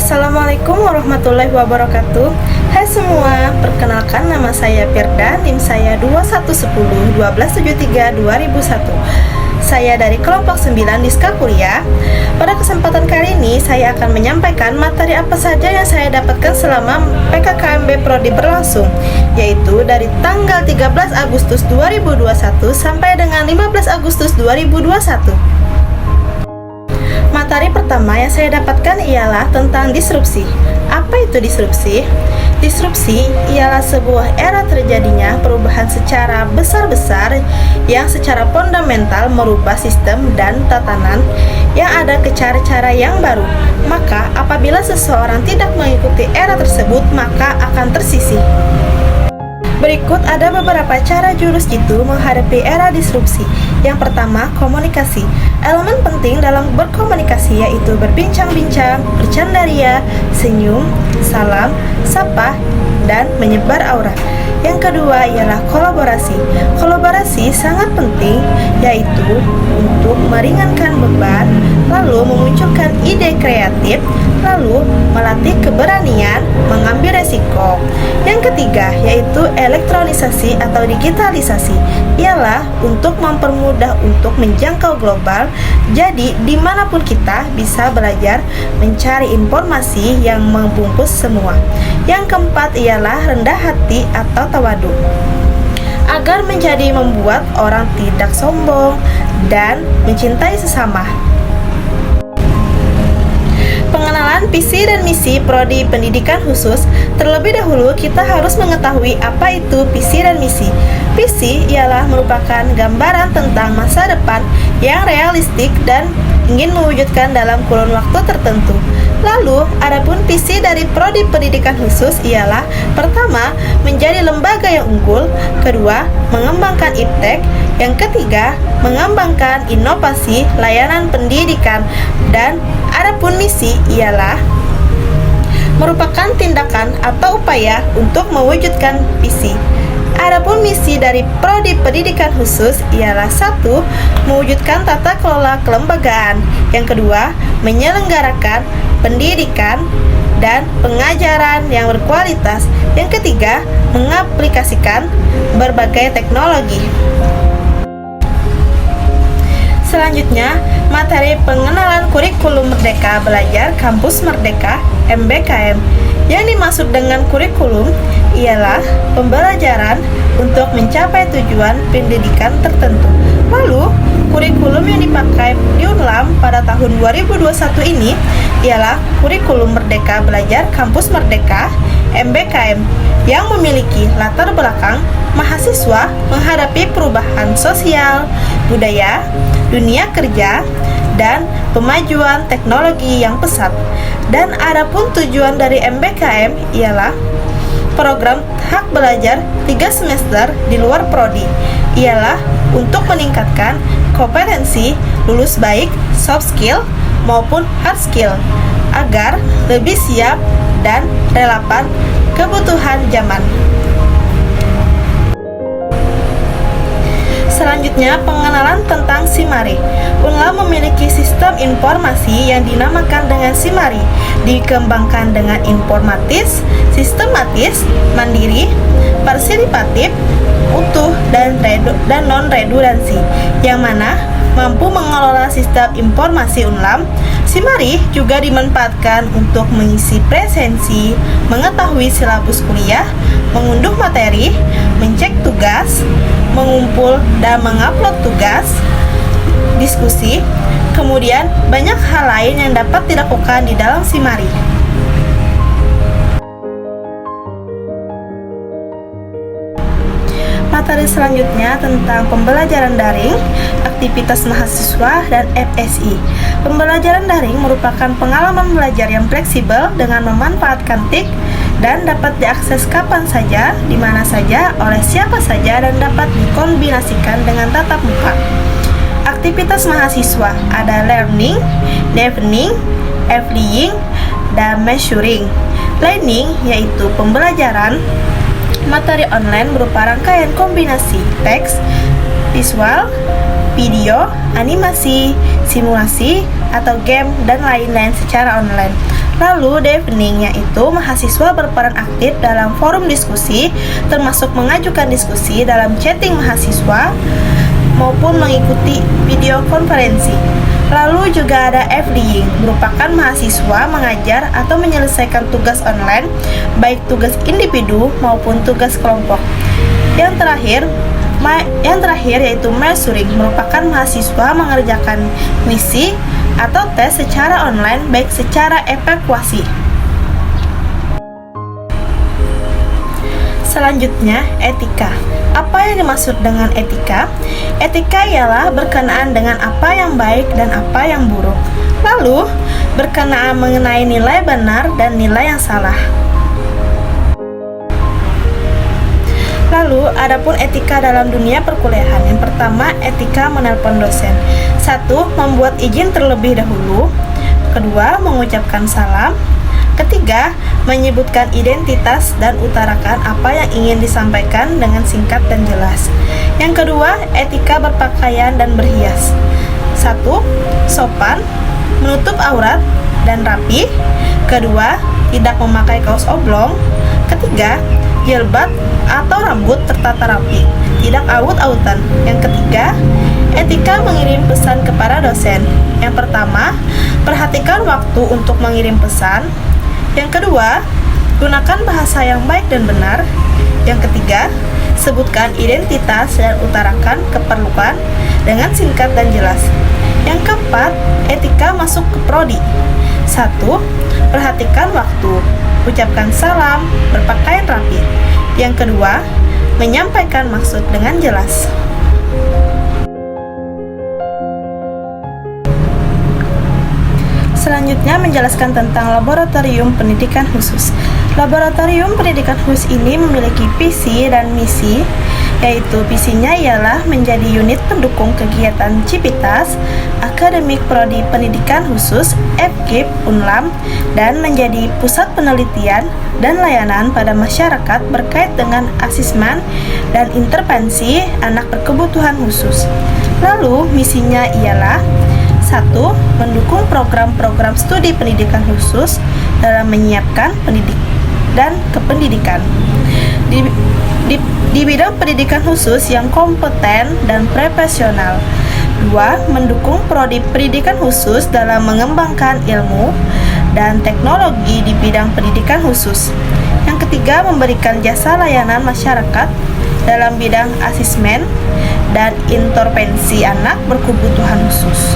Assalamualaikum warahmatullahi wabarakatuh. Hai semua, perkenalkan nama saya Firda, NIM saya 2110-1273-2001. Saya dari kelompok 9 Diska Kuliah. Pada kesempatan kali ini saya akan menyampaikan materi apa saja yang saya dapatkan selama PKKMB Prodi berlangsung, yaitu dari tanggal 13 Agustus 2021 sampai dengan 15 Agustus 2021. Materi pertama yang saya dapatkan ialah tentang disrupsi. Apa itu disrupsi? Disrupsi ialah sebuah era terjadinya perubahan secara besar-besar yang secara fundamental merubah sistem dan tatanan yang ada ke cara-cara yang baru. Maka apabila seseorang tidak mengikuti era tersebut, maka akan tersisih. Berikut ada beberapa cara jurus jitu menghadapi era disrupsi. Yang pertama, komunikasi. Elemen penting dalam berkomunikasi yaitu berbincang-bincang, bercandaria, senyum, salam, sapa, dan menyebar aura. Yang kedua ialah kolaborasi. Kolaborasi sangat penting yaitu untuk meringankan beban, lalu memunculkan ide kreatif, lalu melatih keberanian mengambil resiko. Yang ketiga yaitu elektronisasi atau digitalisasi, ialah untuk mempermudah untuk menjangkau global. Jadi dimanapun kita bisa belajar mencari informasi yang membungkus semua. Yang keempat ialah rendah hati atau tawadu, agar menjadi membuat orang tidak sombong dan mencintai sesama. Pengenalan visi dan misi Prodi Pendidikan Khusus. Terlebih dahulu kita harus mengetahui apa itu visi dan misi. Visi ialah merupakan gambaran tentang masa depan yang realistik dan ingin mewujudkan dalam kurun waktu tertentu. Lalu, adapun visi dari Prodi Pendidikan Khusus ialah pertama, menjadi lembaga yang unggul, kedua, mengembangkan iptek, yang ketiga, mengembangkan inovasi layanan pendidikan, dan adapun misi ialah merupakan tindakan atau upaya untuk mewujudkan visi. Adapun misi dari Prodi Pendidikan Khusus ialah satu, mewujudkan tata kelola kelembagaan. Yang kedua, menyelenggarakan pendidikan dan pengajaran yang berkualitas. Yang ketiga, mengaplikasikan berbagai teknologi. Selanjutnya, materi pengenalan kurikulum Merdeka Belajar Kampus Merdeka MBKM. Yang dimaksud dengan kurikulum ialah pembelajaran untuk mencapai tujuan pendidikan tertentu. Lalu, kurikulum yang dipakai di UNLAM pada tahun 2021 ini ialah kurikulum Merdeka Belajar Kampus Merdeka MBKM yang memiliki latar belakang mahasiswa menghadapi perubahan sosial, budaya, dunia kerja, dan pemajuan teknologi yang pesat. Dan adapun tujuan dari MBKM ialah program hak belajar 3 semester di luar prodi, ialah untuk meningkatkan kompetensi lulus baik soft skill maupun hard skill agar lebih siap dan relevan kebutuhan zaman. Selanjutnya, pengenalan tentang SIMARI. UNLAM memiliki sistem informasi yang dinamakan dengan SIMARI, dikembangkan dengan informatis, sistematis, mandiri, partisipatif, utuh, dan non-redundansi, yang mana mampu mengelola sistem informasi UNLAM. SIMARI juga dimanfaatkan untuk mengisi presensi, mengetahui silabus kuliah, mengunduh materi, mencek tugas, mengumpul dan mengupload tugas, diskusi, kemudian banyak hal lain yang dapat dilakukan di dalam SIMARI. Materi selanjutnya tentang pembelajaran daring, aktivitas mahasiswa, dan FSI. Pembelajaran daring merupakan pengalaman belajar yang fleksibel dengan memanfaatkan TIK dan dapat diakses kapan saja, di mana saja, oleh siapa saja, dan dapat dikombinasikan dengan tatap muka. Aktivitas mahasiswa ada learning, deafening, flying, dan measuring. Learning yaitu pembelajaran materi online berupa rangkaian kombinasi teks, visual, video, animasi, simulasi, atau game, dan lain-lain secara online. Lalu deepeningnya itu mahasiswa berperan aktif dalam forum diskusi, termasuk mengajukan diskusi dalam chatting mahasiswa maupun mengikuti video konferensi. Lalu juga ada FDing, merupakan mahasiswa mengajar atau menyelesaikan tugas online, baik tugas individu maupun tugas kelompok. Yang terakhir yaitu mentoring, merupakan mahasiswa mengerjakan misi atau tes secara online, baik secara evaluasi. Selanjutnya, etika. Apa yang dimaksud dengan etika? Etika ialah berkenaan dengan apa yang baik dan apa yang buruk. Lalu, berkenaan mengenai nilai benar dan nilai yang salah. Lalu, adapun etika dalam dunia perkuliahan. Yang pertama, etika menelpon dosen. 1. Membuat izin terlebih dahulu. Kedua, mengucapkan salam. Ketiga, menyebutkan identitas dan utarakan apa yang ingin disampaikan dengan singkat dan jelas. Yang kedua, etika berpakaian dan berhias. 1. Sopan, menutup aurat dan rapi. Kedua, tidak memakai kaos oblong. Ketiga, jilbab atau rambut tertata rapi, tidak aut-autan. Yang ketiga, etika mengirim pesan kepada dosen. Yang pertama, perhatikan waktu untuk mengirim pesan. Yang kedua, gunakan bahasa yang baik dan benar. Yang ketiga, sebutkan identitas dan utarakan keperluan dengan singkat dan jelas. Yang keempat, etika masuk ke prodi. 1. Perhatikan waktu, ucapkan salam, berpakaian rapi. Yang kedua, menyampaikan maksud dengan jelas. Selanjutnya menjelaskan tentang laboratorium pendidikan khusus. Laboratorium pendidikan khusus ini memiliki visi dan misi, yaitu visinya ialah menjadi unit pendukung kegiatan Civitas Akademik Prodi Pendidikan Khusus FKIP Unlam dan menjadi pusat penelitian dan layanan pada masyarakat berkait dengan asesmen dan intervensi anak berkebutuhan khusus. Lalu misinya ialah 1. Mendukung program-program studi pendidikan khusus dalam menyiapkan pendidik dan kependidikan di bidang pendidikan khusus yang kompeten dan profesional. 2. Mendukung prodi pendidikan khusus dalam mengembangkan ilmu dan teknologi di bidang pendidikan khusus. Yang ketiga, memberikan jasa layanan masyarakat dalam bidang asesmen dan intervensi anak berkebutuhan khusus.